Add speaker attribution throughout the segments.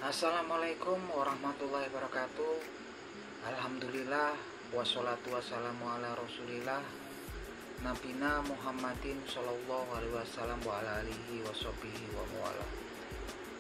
Speaker 1: Assalamualaikum warahmatullahi wabarakatuh. Alhamdulillah wassalatu wassalamu ala rasulillah Nabina Muhammadin sallallahu alaihi wasallam wa ala alihi wa sahbihi wa mawala.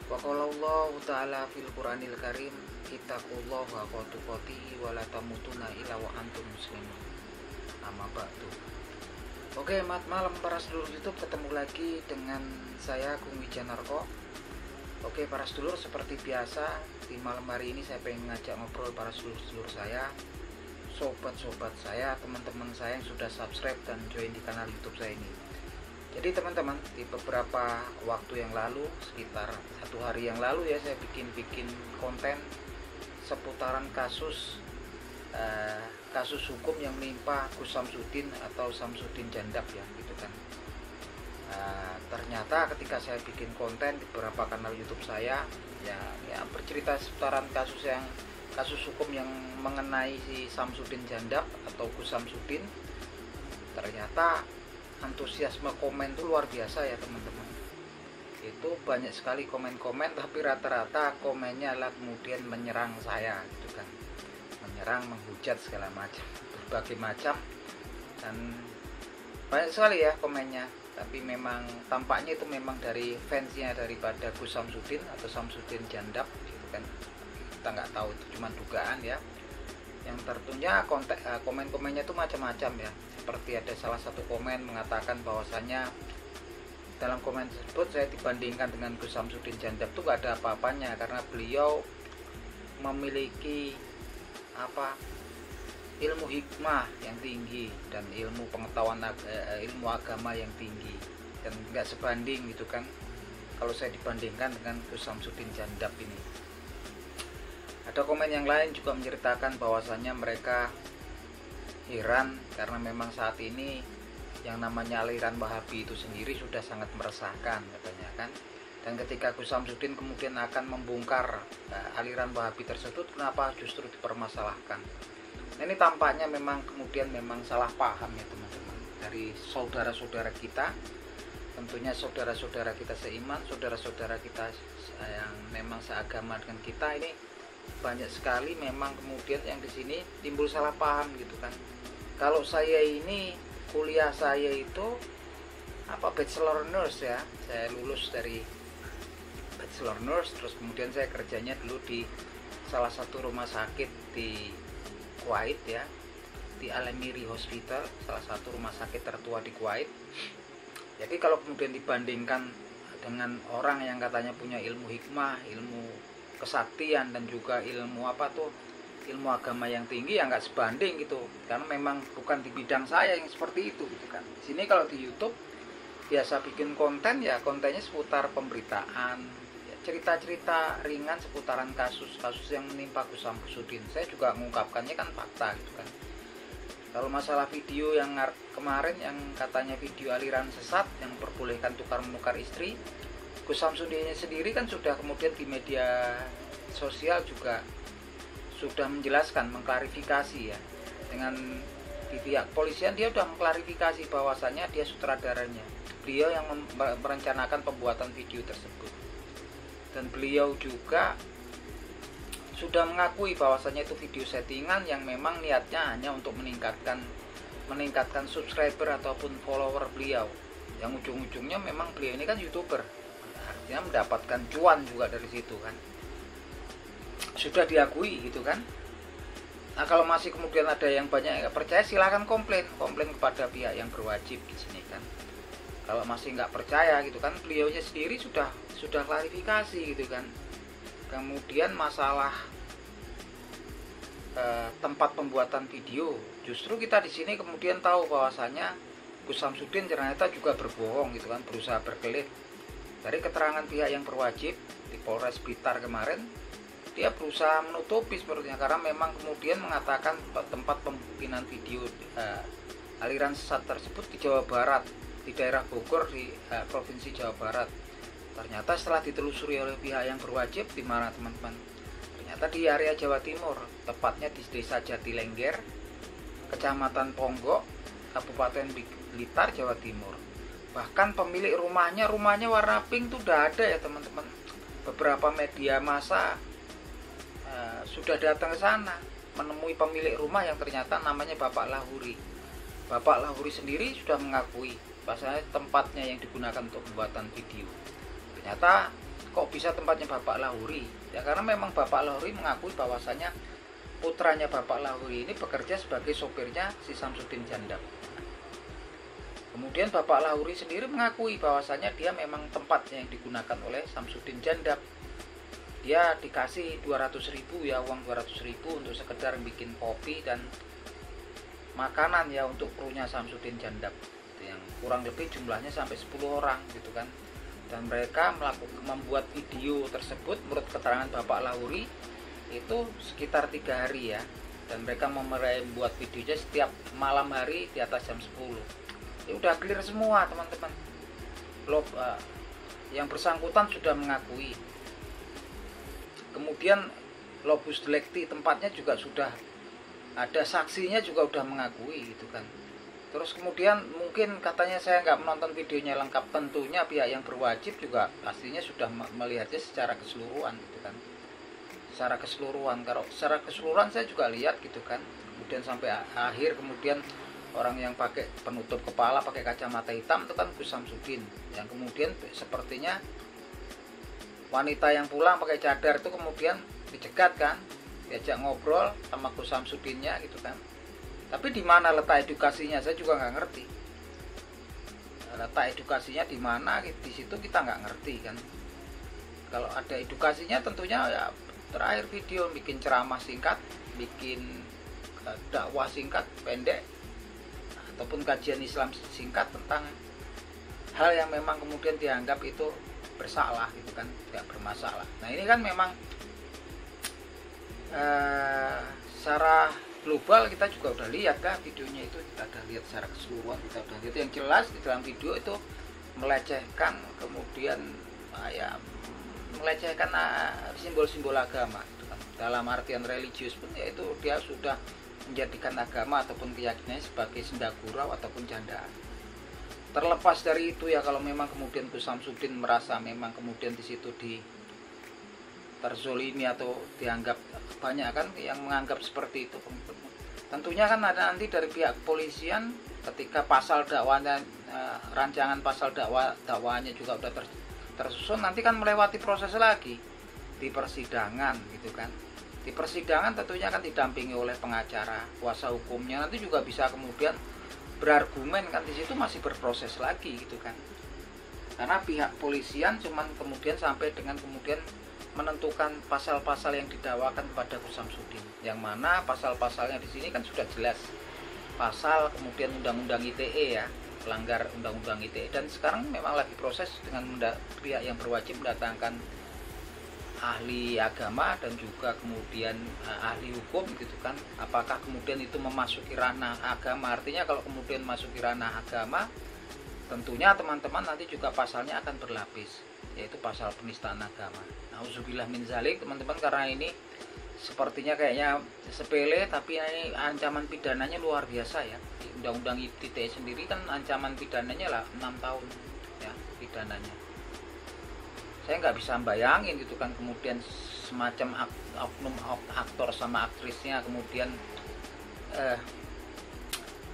Speaker 1: Wa qala Allah ta'ala fil Qur'anil Karim, ittaqullaha haqqa tuqatih wa la tamutunna illa wa antum muslimun. Amma ba'du. Oke, malam para sedulur YouTube, ketemu lagi dengan saya Gung Wijanarko. Oke para sedulur, seperti biasa di malam hari ini saya pengen ngajak ngobrol para sedulur-sedulur saya, sobat-sobat saya, teman-teman saya yang sudah subscribe dan join di kanal YouTube saya ini. Jadi teman-teman, di beberapa waktu yang lalu, sekitar 1 hari yang lalu ya, saya bikin konten seputaran kasus hukum yang menimpa Gus Samsudin atau Samsudin Jandab ya, gitu kan. Ternyata ketika saya bikin konten di beberapa kanal YouTube saya ya bercerita seputaran kasus hukum yang mengenai si Samsudin Jandab atau Gus Samsudin, ternyata antusiasme komen itu luar biasa ya teman-teman. Itu banyak sekali komen-komen, tapi rata-rata komennya adalah kemudian menyerang saya gitu kan, menyerang, menghujat segala macam, berbagai macam, dan banyak sekali ya komennya. Tapi memang tampaknya itu memang dari fansnya daripada Gus Samsudin atau Samsudin Jandab gitu kan. Kita nggak tahu, itu cuma dugaan ya. Yang tentunya komen-komennya itu macam-macam ya. Seperti ada salah satu komen mengatakan bahwasannya dalam komen tersebut saya dibandingkan dengan Gus Samsudin Jandab itu nggak ada apa-apanya, karena beliau memiliki ilmu hikmah yang tinggi dan ilmu pengetahuan ilmu agama yang tinggi, dan nggak sebanding gitu kan kalau saya dibandingkan dengan Gus Samsudin Jandab ini. Ada komen yang lain juga menceritakan bahwasannya mereka heran karena memang saat ini yang namanya aliran Wahabi itu sendiri sudah sangat meresahkan katanya kan, dan ketika Gus Samsudin kemudian akan membongkar aliran Wahabi tersebut, kenapa justru dipermasalahkan. Nah, ini tampaknya memang kemudian salah paham ya teman-teman dari saudara-saudara kita, tentunya saudara-saudara kita seiman, saudara-saudara kita yang memang seagama dengan kita. Ini banyak sekali memang kemudian yang di sini timbul salah paham gitu kan. Kalau saya ini kuliah saya itu bachelor nurse ya, saya lulus dari bachelor nurse, terus kemudian saya kerjanya dulu di salah satu rumah sakit di Kuwait ya, di Al-Amiri Hospital, salah satu rumah sakit tertua di Kuwait. Jadi kalau kemudian dibandingkan dengan orang yang katanya punya ilmu hikmah, ilmu kesaktian, dan juga ilmu ilmu agama yang tinggi, ya nggak sebanding gitu, karena memang bukan di bidang saya yang seperti itu gitu kan. Di sini kalau di YouTube biasa bikin konten ya, kontennya seputar pemberitaan, cerita-cerita ringan seputaran kasus-kasus yang menimpa Gus Samsudin. Saya juga mengungkapkannya kan fakta gitu kan. Kalau masalah video yang kemarin yang katanya video aliran sesat yang perbolehkan tukar menukar istri, Gus Samsudin sendiri kan sudah kemudian di media sosial juga sudah menjelaskan, mengklarifikasi ya, dengan di pihak polisian dia sudah mengklarifikasi bahwasannya dia sutradaranya, beliau yang merencanakan pembuatan video tersebut. Dan beliau juga sudah mengakui bahwasannya itu video settingan yang memang niatnya hanya untuk meningkatkan subscriber ataupun follower beliau, yang ujung-ujungnya memang beliau ini kan YouTuber, artinya mendapatkan cuan juga dari situ kan, sudah diakui gitu kan. Nah, kalau masih kemudian ada yang banyak yang percaya, silahkan komplain kepada pihak yang berwajib di sini kan. Kalau masih nggak percaya gitu kan, beliaunya sendiri sudah klarifikasi gitu kan. Kemudian masalah tempat pembuatan video, justru kita di sini kemudian tahu bahwasanya Gus Samsudin ternyata juga berbohong gitu kan, berusaha berkelit. Dari keterangan pihak yang berwajib di Polres Blitar kemarin, dia berusaha menutupi sepertinya, karena memang kemudian mengatakan tempat pembuatan video aliran sesat tersebut di Jawa Barat, di daerah Bogor, di provinsi Jawa Barat. Ternyata setelah ditelusuri oleh pihak yang berwajib, di mana teman-teman, ternyata di area Jawa Timur, tepatnya di desa Jatilengger, kecamatan Ponggok, Kabupaten Blitar, Jawa Timur. Bahkan pemilik rumahnya warna pink tuh udah ada ya teman-teman. beberapa media massa sudah datang ke sana menemui pemilik rumah yang ternyata namanya Bapak Lahuri. Bapak Lahuri sendiri sudah mengakui bahwasanya tempatnya yang digunakan untuk pembuatan video. Ternyata kok bisa tempatnya Bapak Lahuri? Ya karena memang Bapak Lahuri mengakui bahwasanya putranya Bapak Lahuri ini bekerja sebagai sopirnya si Samsudin Jandab. Kemudian Bapak Lahuri sendiri mengakui bahwasanya dia memang tempatnya yang digunakan oleh Samsudin Jandab. Dia dikasih 200.000 ya, uang 200.000 untuk sekedar bikin kopi dan makanan ya untuk krunya Samsudin Jandab, yang kurang lebih jumlahnya sampai 10 orang gitu kan. Dan mereka membuat video tersebut menurut keterangan Bapak Lahuri itu sekitar 3 hari ya. Dan mereka membuat videonya setiap malam hari di atas jam 10. Ya udah clear semua teman-teman. Yang bersangkutan sudah mengakui. Kemudian Lobus Delecti tempatnya juga sudah ada, saksinya juga udah mengakui gitu kan. Terus kemudian mungkin katanya saya nggak menonton videonya lengkap, tentunya pihak yang berwajib juga pastinya sudah melihatnya secara keseluruhan gitu kan. Secara keseluruhan, kalau secara keseluruhan saya juga lihat gitu kan. Kemudian sampai akhir kemudian orang yang pakai penutup kepala pakai kacamata hitam itu kan Gus Samsudin, yang kemudian sepertinya wanita yang pulang pakai cadar itu kemudian dicegat kan, diajak ngobrol sama Gus Samsudinnya gitu kan. Tapi di mana letak edukasinya saya juga nggak ngerti. Letak edukasinya di mana, di situ kita nggak ngerti kan. Kalau ada edukasinya tentunya ya terakhir video bikin ceramah singkat, bikin dakwah singkat pendek, ataupun kajian Islam singkat tentang hal yang memang kemudian dianggap itu bersalah gitu kan, tidak bermasalah. Nah ini kan memang secara global kita juga udah lihat kan videonya itu, kita udah lihat secara keseluruhan, kita udah lihat yang jelas di dalam video itu melecehkan, kemudian ya melecehkan simbol-simbol agama gitu kan. Dalam artian religius pun yaitu dia sudah menjadikan agama ataupun keyakinannya sebagai senda gurau ataupun candaan. Terlepas dari itu ya, kalau memang kemudian Gus Samsudin merasa memang kemudian di situ terzolimi atau dianggap banyak kan yang menganggap seperti itu, tentunya kan ada nanti dari pihak kepolisian ketika pasal dakwanya rancangan pasal dakwanya juga udah tersusun, nanti kan melewati proses lagi di persidangan gitu kan. Di persidangan tentunya akan didampingi oleh pengacara, kuasa hukumnya, nanti juga bisa kemudian berargumen kan, di situ masih berproses lagi gitu kan. Karena pihak polisian cuman kemudian sampai dengan kemudian menentukan pasal-pasal yang didakwakan kepada Gus Samsudin, yang mana pasal-pasalnya di sini kan sudah jelas. Pasal kemudian undang-undang ITE ya, pelanggar undang-undang ITE, dan sekarang memang lagi proses dengan pihak yang berwajib mendatangkan ahli agama dan juga kemudian ahli hukum gitu kan. Apakah kemudian itu memasuki ranah agama? Artinya kalau kemudian masuki ranah agama, tentunya teman-teman nanti juga pasalnya akan berlapis, yaitu pasal penistaan agama. Nauzubillah min zalik teman-teman, karena ini sepertinya kayaknya sepele, tapi ini ancaman pidananya luar biasa ya. Di undang-undang ITE sendiri kan ancaman pidananya lah 6 tahun ya pidananya. Saya nggak bisa bayangin gitu kan, kemudian semacam oknum aktor sama aktrisnya kemudian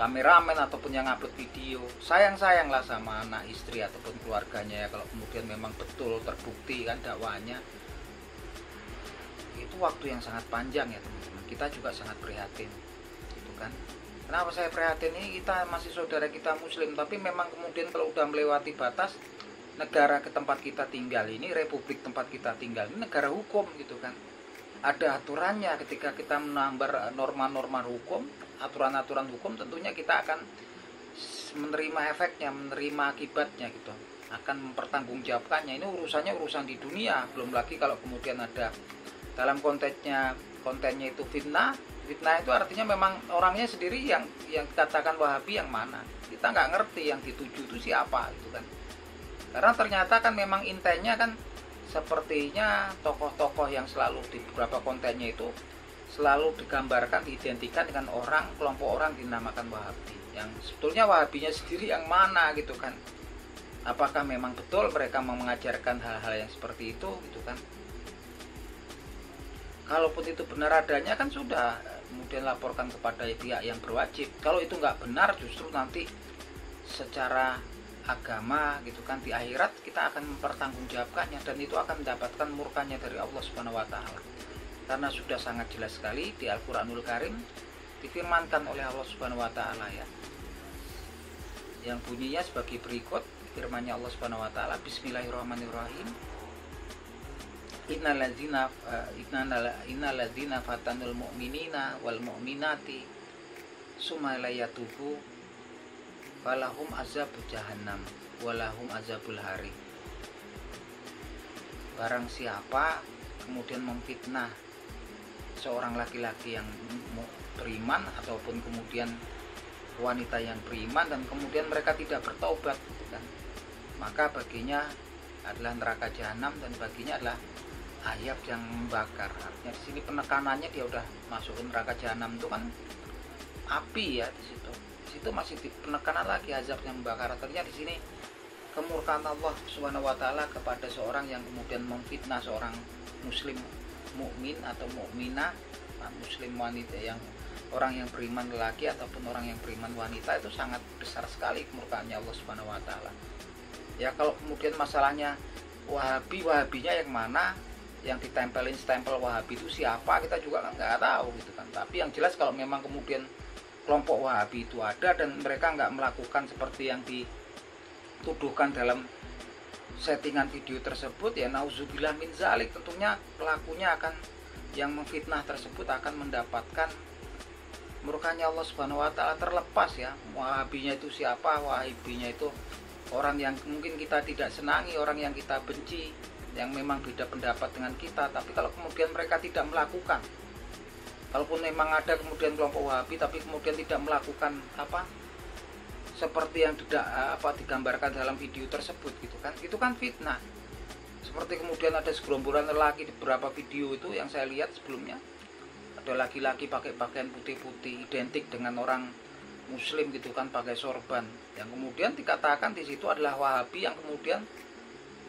Speaker 1: kameramen ataupun yang upload video sayang-sayang lah sama anak istri ataupun keluarganya ya, kalau kemudian memang betul terbukti kan dakwanya. Itu waktu yang sangat panjang ya teman-teman, kita juga sangat prihatin gitu kan. Kenapa saya prihatin? Ini kita masih saudara kita muslim, tapi memang kemudian kalau udah melewati batas, negara ke tempat kita tinggal ini, republik tempat kita tinggal ini negara hukum gitu kan. Ada aturannya, ketika kita menambah norma-norma hukum, aturan-aturan hukum, tentunya kita akan menerima efeknya, menerima akibatnya gitu, akan mempertanggungjawabkannya. Ini urusannya urusan di dunia, belum lagi kalau kemudian ada dalam kontennya itu fitnah. Fitnah itu artinya memang orangnya sendiri yang dikatakan Wahabi yang mana, kita nggak ngerti yang dituju itu siapa gitu kan. Karena ternyata kan memang intinya kan sepertinya tokoh-tokoh yang selalu di beberapa kontennya itu selalu digambarkan, diidentikan dengan orang, kelompok orang dinamakan Wahabi, yang sebetulnya Wahabinya sendiri yang mana gitu kan. Apakah memang betul mereka mengajarkan hal-hal yang seperti itu gitu kan? Kalaupun itu benar adanya kan sudah, kemudian laporkan kepada pihak yang berwajib. Kalau itu nggak benar, justru nanti secara agama gitu kan, di akhirat kita akan mempertanggungjawabkannya, dan itu akan mendapatkan murkanya dari Allah Subhanahu wa taala. Karena sudah sangat jelas sekali di Al-Qur'anul Karim difirmankan oleh Allah Subhanahu wa taala ya. Yang bunyinya sebagai berikut, firman-Nya Allah Subhanahu wa taala, Bismillahirrahmanirrahim. Innalladzina fatanul mu'minina wal mu'minati summa la yatubu walahum azabul jahannam walahum azabul hari. Barang siapa kemudian memfitnah seorang laki-laki yang beriman ataupun kemudian wanita yang beriman dan kemudian mereka tidak bertaubat gitu kan, maka baginya adalah neraka jahanam dan baginya adalah ayat yang membakar. Artinya di sini penekanannya dia udah masuk ke neraka jahanam itu kan api ya, di situ. Di situ masih di penekanan lagi azab yang membakar. Artinya di sini kemurkaan Allah Subhanahu wa taala kepada seorang yang kemudian memfitnah seorang muslim mukmin atau mukminah, muslim wanita, yang orang yang beriman lelaki ataupun orang yang beriman wanita, itu sangat besar sekali kemurkaannya Allah Subhanahu wa taala. Ya kalau kemudian masalahnya Wahabinya yang mana, yang ditempelin stempel Wahabi itu siapa, kita juga nggak tahu gitu kan. Tapi yang jelas kalau memang kemudian kelompok Wahabi itu ada dan mereka nggak melakukan seperti yang dituduhkan dalam settingan video tersebut, ya nauzubillah min zalik, tentunya pelakunya akan, yang memfitnah tersebut akan mendapatkan murkanya Allah Subhanahu wa taala. Terlepas ya Wahabinya itu siapa, Wahabinya itu orang yang mungkin kita tidak senangi, orang yang kita benci, yang memang beda pendapat dengan kita. Tapi kalau kemudian mereka tidak melakukan, kalaupun memang ada kemudian kelompok Wahabi tapi kemudian tidak melakukan seperti yang digambarkan dalam video tersebut gitu kan, itu kan fitnah. Seperti kemudian ada segerombolan lelaki di beberapa video itu yang saya lihat sebelumnya, ada laki-laki pakai pakaian putih-putih identik dengan orang muslim gitu kan, pakai sorban, yang kemudian dikatakan di situ adalah Wahabi yang kemudian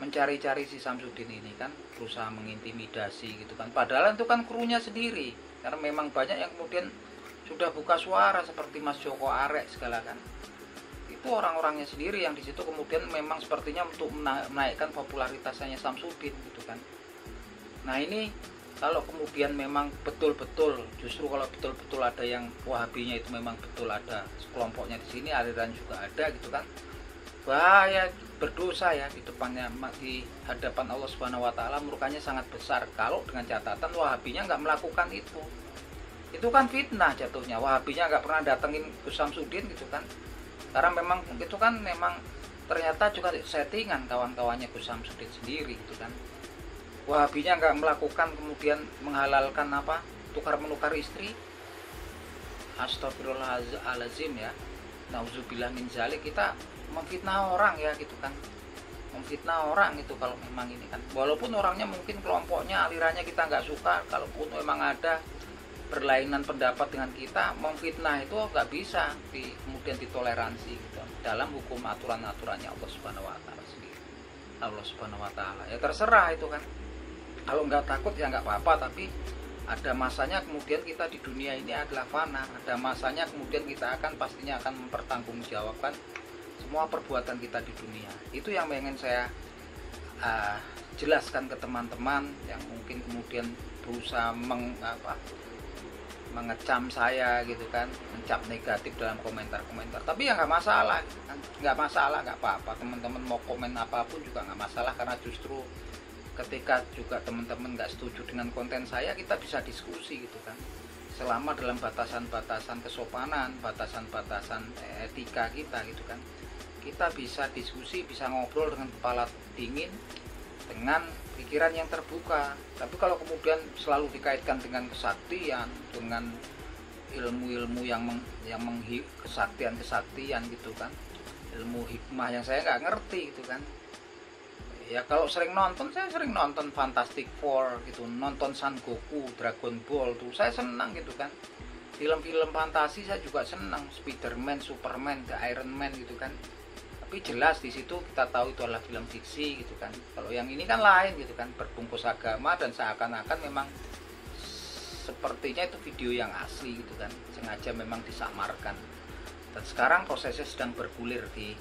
Speaker 1: mencari-cari si Samsudin ini kan, berusaha mengintimidasi gitu kan. Padahal itu kan krunya sendiri, karena memang banyak yang kemudian sudah buka suara seperti Mas Joko Arek segala kan. Itu orang-orangnya sendiri yang di situ kemudian memang sepertinya untuk menaikkan popularitasnya Samsudin gitu kan. Nah ini kalau kemudian memang betul-betul, justru kalau betul-betul ada yang Wahabinya itu memang betul ada kelompoknya di sini, aliran juga ada gitu kan, bahaya, berdosa ya di depannya, di hadapan Allah Subhanahu wa taala murkanya sangat besar. Kalau dengan catatan Wahabinya nggak melakukan itu kan fitnah jatuhnya. Wahabinya nggak pernah datengin Gus Samsudin gitu kan, karena memang itu kan memang ternyata juga settingan kawan-kawannya Gus Samsudin sendiri gitu kan. Wahabinya nggak melakukan kemudian menghalalkan tukar menukar istri. Astagfirullahaladzim ya, nauzubillah min zalik. Kita memfitnah orang ya gitu kan, memfitnah orang itu kalau memang ini kan, walaupun orangnya mungkin kelompoknya alirannya kita nggak suka, kalaupun memang ada berlainan pendapat dengan kita, memfitnah itu nggak bisa kemudian ditoleransi gitu, dalam hukum aturan-aturannya Allah Subhanahu wa taala sendiri. Allah Subhanahu wa taala ya terserah itu kan, kalau nggak takut ya nggak apa-apa, tapi ada masanya kemudian kita di dunia ini adalah fana, ada masanya kemudian kita pastinya akan mempertanggungjawabkan semua perbuatan kita di dunia. Itu yang ingin saya jelaskan ke teman-teman yang mungkin kemudian berusaha mengecam saya gitu kan, mencap negatif dalam komentar-komentar. Tapi ya nggak masalah gitu kan, nggak masalah, nggak apa-apa, teman-teman mau komen apapun juga nggak masalah, karena justru ketika juga teman-teman nggak setuju dengan konten saya, kita bisa diskusi gitu kan, selama dalam batasan-batasan kesopanan, batasan-batasan etika kita gitu kan. Kita bisa diskusi, bisa ngobrol dengan kepala dingin, dengan pikiran yang terbuka. Tapi kalau kemudian selalu dikaitkan dengan kesaktian, dengan ilmu-ilmu yang kesaktian gitu kan, ilmu hikmah yang saya nggak ngerti gitu kan. Ya kalau sering nonton, saya sering nonton Fantastic Four gitu, nonton Son Goku, Dragon Ball tuh saya senang gitu kan. Film-film fantasi saya juga senang, Spiderman, Superman, The Iron Man gitu kan. Tapi jelas di situ kita tahu itu adalah film fiksi gitu kan. Kalau yang ini kan lain gitu kan, berbungkus agama dan seakan-akan memang sepertinya itu video yang asli gitu kan, sengaja memang disamarkan. Dan sekarang prosesnya sedang bergulir di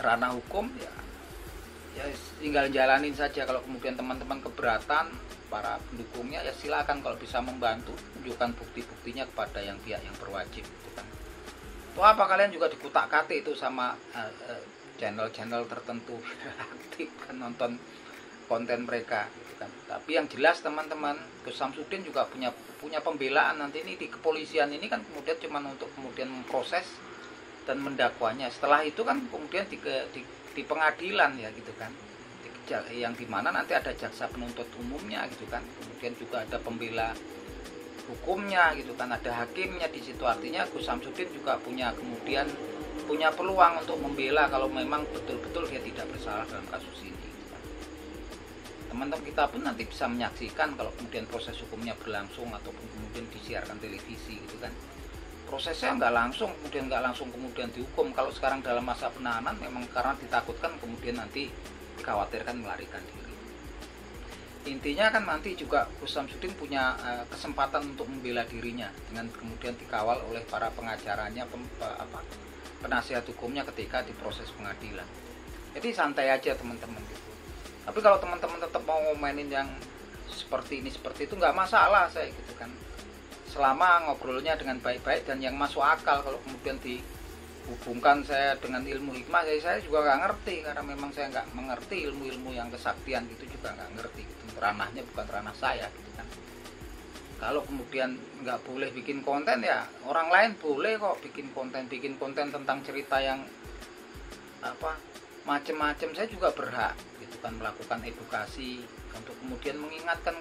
Speaker 1: ranah hukum, ya tinggal jalanin saja. Kalau kemudian teman-teman keberatan, para pendukungnya ya silakan, kalau bisa membantu tunjukkan bukti-buktinya kepada yang pihak yang berwajib gitu kan. Tuh apa kalian juga dikutak-katik itu sama channel-channel tertentu aktif kan nonton konten mereka gitu kan. Tapi yang jelas teman-teman, Gus Samsudin juga punya pembelaan nanti ini di kepolisian ini kan, kemudian cuma untuk kemudian memproses dan mendakwanya. Setelah itu kan kemudian di pengadilan ya gitu kan, yang dimana nanti ada jaksa penuntut umumnya gitu kan, kemudian juga ada pembela hukumnya gitu kan, ada hakimnya di situ. Artinya Gus Samsudin juga punya peluang untuk membela kalau memang betul-betul dia tidak bersalah dalam kasus ini gitu kan. Teman-teman kita pun nanti bisa menyaksikan kalau kemudian proses hukumnya berlangsung ataupun kemudian disiarkan televisi gitu kan. Prosesnya nggak langsung kemudian dihukum. Kalau sekarang dalam masa penahanan memang karena ditakutkan kemudian nanti dikhawatirkan melarikan diri. Intinya kan nanti juga Gus Samsudin punya kesempatan untuk membela dirinya dengan kemudian dikawal oleh para pengacaranya, penasihat hukumnya ketika diproses pengadilan. Jadi santai aja teman-teman gitu. Tapi kalau teman-teman tetap mau ngomenin yang seperti ini seperti itu nggak masalah saya gitu kan. Selama ngobrolnya dengan baik-baik dan yang masuk akal. Kalau kemudian dihubungkan saya dengan ilmu hikmah, saya juga nggak ngerti, karena memang saya nggak mengerti ilmu-ilmu yang kesaktian gitu, juga nggak ngerti gitu. Ranahnya bukan ranah saya gitu kan. Kalau kemudian nggak boleh bikin konten, ya orang lain boleh kok bikin konten tentang cerita yang macem-macem. Saya juga berhak gitu kan melakukan edukasi untuk kemudian mengingatkan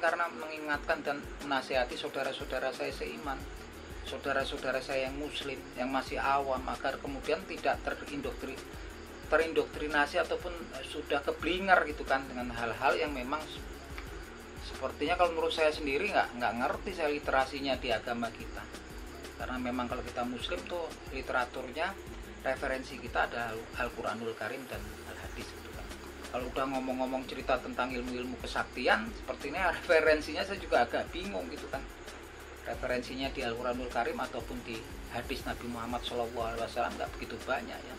Speaker 1: dan menasihati saudara-saudara saya seiman, saudara-saudara saya yang muslim, yang masih awam, agar kemudian tidak terindoktrinasi ataupun sudah keblinger gitu kan dengan hal-hal yang memang sepertinya kalau menurut saya sendiri nggak ngerti saya literasinya di agama kita. Karena memang kalau kita muslim tuh literaturnya, referensi kita ada Al-Quranul Karim dan Al-Hadis gitu kan. Kalau udah ngomong-ngomong cerita tentang ilmu-ilmu kesaktian, sepertinya referensinya saya juga agak bingung gitu kan. Referensinya di Al-Quranul Karim ataupun di hadis Nabi Muhammad SAW nggak begitu banyak ya.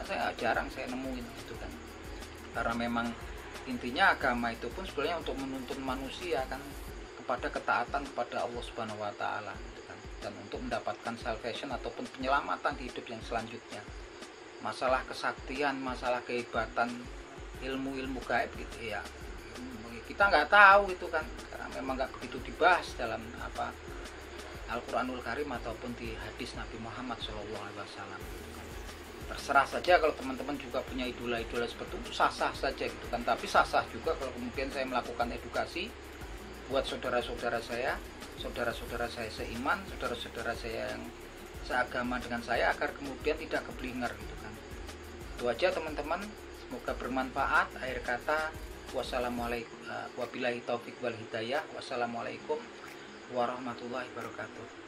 Speaker 1: Saya jarang saya nemuin gitu kan. Karena memang intinya agama itu pun sebenarnya untuk menuntun manusia kan kepada ketaatan kepada Allah Subhanahu wa taala gitu kan, dan untuk mendapatkan salvation ataupun penyelamatan di hidup yang selanjutnya. Masalah kesaktian, masalah kehebatan, ilmu-ilmu gaib gitu ya, kita nggak tahu itu kan, karena memang nggak begitu dibahas dalam Al-Quranul Karim ataupun di hadis Nabi Muhammad SAW. Terserah saja kalau teman-teman juga punya idola-idola seperti itu, sah-sah saja gitu kan. Tapi sah-sah juga kalau kemudian saya melakukan edukasi buat saudara-saudara saya seiman, saudara-saudara saya yang seagama dengan saya, agar kemudian tidak keblinger gitu kan. Itu aja teman-teman, semoga bermanfaat. Akhir kata, wassalamualaikum wabillahi taufik wal hidayah. Wassalamualaikum warahmatullahi wabarakatuh.